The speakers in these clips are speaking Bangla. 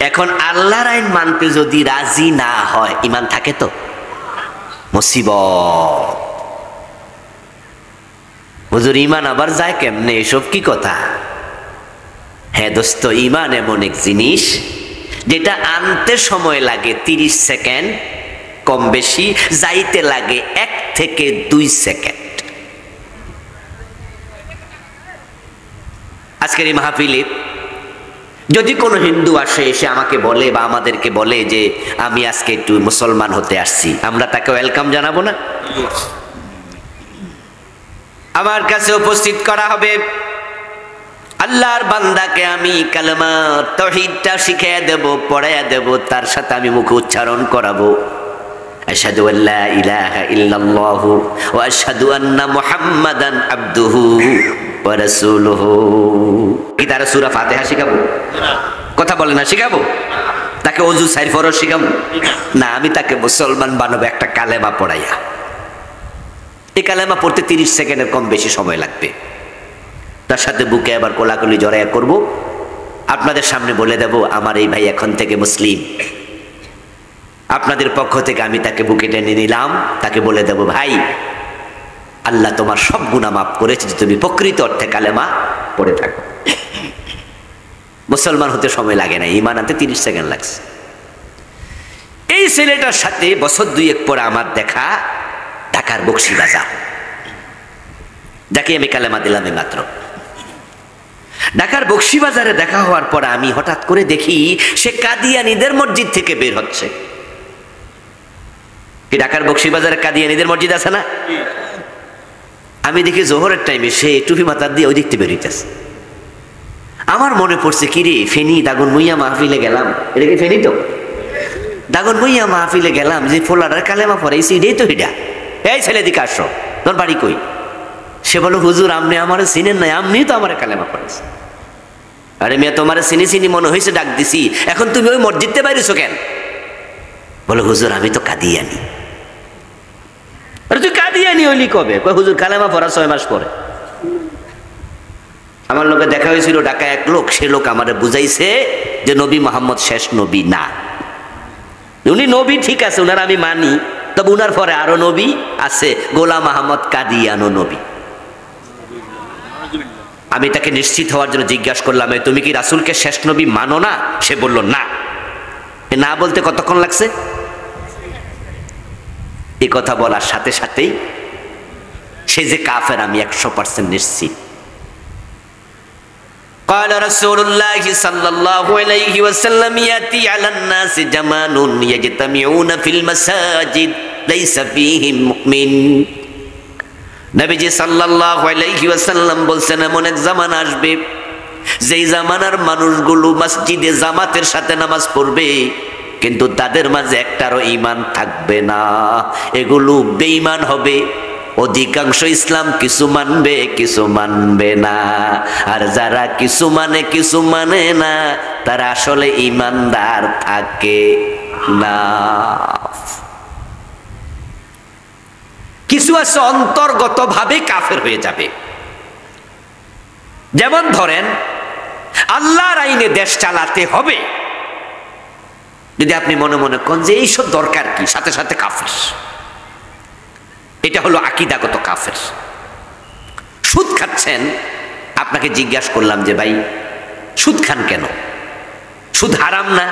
এখন আল্লাহর আইন মানতে যদি রাজি না হয় ঈমান থাকে তো মুসিবত। হুজুর ঈমান আবার যায় কেমনে, এসব কি কথা? হ্যাঁ দোস্ত, ঈমান এমন এক জিনিস যেটা আনতে সময় লাগে 30 সেকেন্ড কম বেশি, যাইতে লাগে 1 থেকে 2 সেকেন্ড। আজকের এই মাহফিলে যদি কোনো হিন্দু আসে, এসে আমাকে বলে বা আমাদেরকে বলে যে আমি আজকে একটু মুসলমান হতে আসছি, আমরা তাকে ওয়েলকাম জানাবো না? আমার কাছে উপস্থিত করা হবে, আল্লাহর বান্দাকে আমি কালেমা তাওহীদটা শিখিয়ে দেব, পড়াইয়া দেব, তার সাথে আমি মুখে উচ্চারণ করাবো আশহাদু আল্লা ইলাহা ইল্লাল্লাহু ওয়া আশহাদু আন্না মুহাম্মাদান আবদুহু ওয়া রাসূলুহু। কি তার সূরা ফাতিহা শিখাবো? কথা বলে না, শিখাবো? তাকে ওযু চার ফরজ শিখাবো না, আমি তাকে মুসলমান বানাবো একটা কালেমা পড়াইয়া। এই কালেমা পড়তে 30 সেকেন্ডের কম বেশি সময় লাগবে। তার সাথে বুকে আবার কোলাকুলি জড়াইয়া করব, আপনাদের সামনে বলে দেব আমার এই ভাই এখন থেকে মুসলিম। আপনাদের পক্ষ থেকে আমি তাকে বুকে টেনে নিলাম, তাকে বলে দেব ভাই আল্লাহ তোমার সব গুনাহ মাফ করেছে যে তুমি প্রকৃত অর্থে কালেমা পড়ে থাকো। মুসলমান হতে সময় লাগে না, ঈমান আনতে 30 সেকেন্ড লাগছে। এই ছেলেটার সাথে বছর 2-1 পরে আমার দেখা ঢাকার বকশীবাজার, যাকে আমি কালেমা দিলাম এই মাত্র। ঢাকার বকশীবাজারে দেখা হওয়ার পর আমি হঠাৎ করে দেখি সে কাদিয়ানীদের মসজিদ থেকে বের হচ্ছে। কি ঢাকার বকশীবাজারে কাদিয়ানীদের মসজিদ আছে না? আমি দেখি জোহরের টাইমে সে টুপি মাথা দিয়ে ওই দিকতে বেরোইতেছে। আমার মনে পড়ছে কি রে, ফেনী দাগন মুইয়া মাহফিলে গেলাম, এটা কি ফেনী তো? দাগন মুইয়া মাহফিলে গেলাম, যে ফোলাডার কালেমা পড়াইছি এটাই তো হিডা। এই ছেলে দিকে আসো, তোর বাড়ি কই? সে বলো হুজুর আপনি আমার চিনেন নাই, আপনি তো আমার কালেমা পড়েছেন। আরে মিয়া তোমার চিনি চিনি মনে হয়েছে ডাক দিছি, এখন তুমি ওই মসজিদতে বাইরেছো কেন? বলো হুজুর আমি তো কাদিয়ানি। আরে তুই কাদিয়ানি হইলি কবে? কই হুজুর কালেমা পড়া 6 মাস পরে। আমার লোকে দেখা হয়েছিল ঢাকায় এক লোক, সে লোক আমারে বুঝাইছে যে নবী মোহাম্মদ শেষ নবী না। উনি নবী ঠিক আছে, উনার আমি মানি, তবে উনার পরে আরো নবী আছে, গোলাম আহমদ কাদিয়ানো নবী। আমি তাকে নিশ্চিত হওয়ার জন্য জিজ্ঞাসা করলাম তুমি কি রাসূলকে শেষ নবী মানো না? সে বলল না। না বলতে কতক্ষণ লাগছে? এই কথা বলার সাথে সাথেই সে যে কাফের আমি 100% নিশ্চিত। قال رسول الله صلى الله عليه وسلم يأتي على الناس زمان يجتمعون في المساجد ليس فيهم مؤمن। নবীজি সাল্লাল্লাহু আলাইহি ওয়াসাল্লাম বলছেন এমন এক জামানা আসবে যেই জামানার মানুষগুলো মসজিদে জামাতের সাথে নামাজ পড়বে, কিন্তু তাদের মাঝে একটারও ঈমান থাকবে না, এগুলো বেঈমান হবে। অধিকাংশ ইসলাম কিছু মানবে কিছু মানবে না, আর যারা কিছু মানে না তারা আসলে ঈমানদার থাকে না। কিছু আছে অন্তর্গতভাবে কাফের হয়ে যাবে। যেমন ধরেন আল্লাহর আইনে দেশ চালাতে হবে, যদি আপনি মনে মনে করেন যে এইসব দরকার কি, সাথে সাথে কাফের। এটা হলো আকীদাগত কাফের। সুদ খাচ্ছেন, আপনাকে জিজ্ঞাসা করলাম যে ভাই সুদ খান কেন? সুদ হারাম না?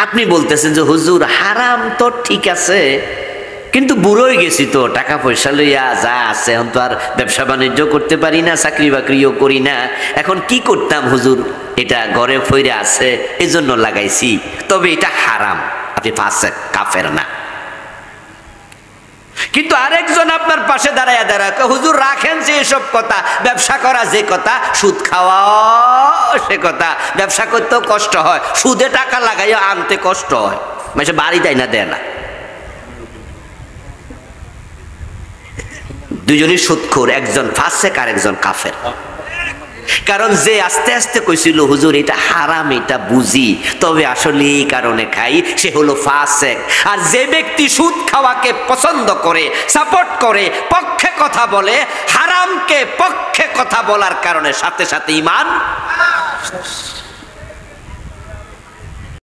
আপনি বলতেছেন যে হুজুর হারাম তো ঠিক আছে, কিন্তু বুড়ো হয়ে গেছি তো, টাকা পয়সা লইয়া যা আছে, এখন তো আর ব্যবসা বাণিজ্য করতে পারি না, চাকরি বাকরিও করি না, এখন কি করতাম হুজুর, এটা ঘরে ফইরা আছে এজন্য লাগাইছি, তবে এটা হারাম। আপনি ফাসেক, কাফের না। কিন্তু আরেকজন আপনার পাশে দাঁড়ায় হুজুর রাখেন যে এসব কথা, ব্যবসা করা যে কথা, সুদ খাওয়া সে কথা, ব্যবসা করতেও কষ্ট হয়, সুদে টাকা লাগাইয়া আনতে কষ্ট হয়, মানে বাড়ি দেয় না, দেয় না। দুজনই সুদখোর, একজন ফাসেক আর একজন কাফের। কারণ যে আস্তে আস্তে কইছিল হুজুর এটা হারাম, এটা বুঝি, তবে আসলে এই কারণে খাই, সে হলো ফাসেক। আর যে ব্যক্তি সুদ খাওয়াকে পছন্দ করে, সাপোর্ট করে, পক্ষে কথা বলে, হারামকে পক্ষে কথা বলার কারণে সাথে সাথে ঈমান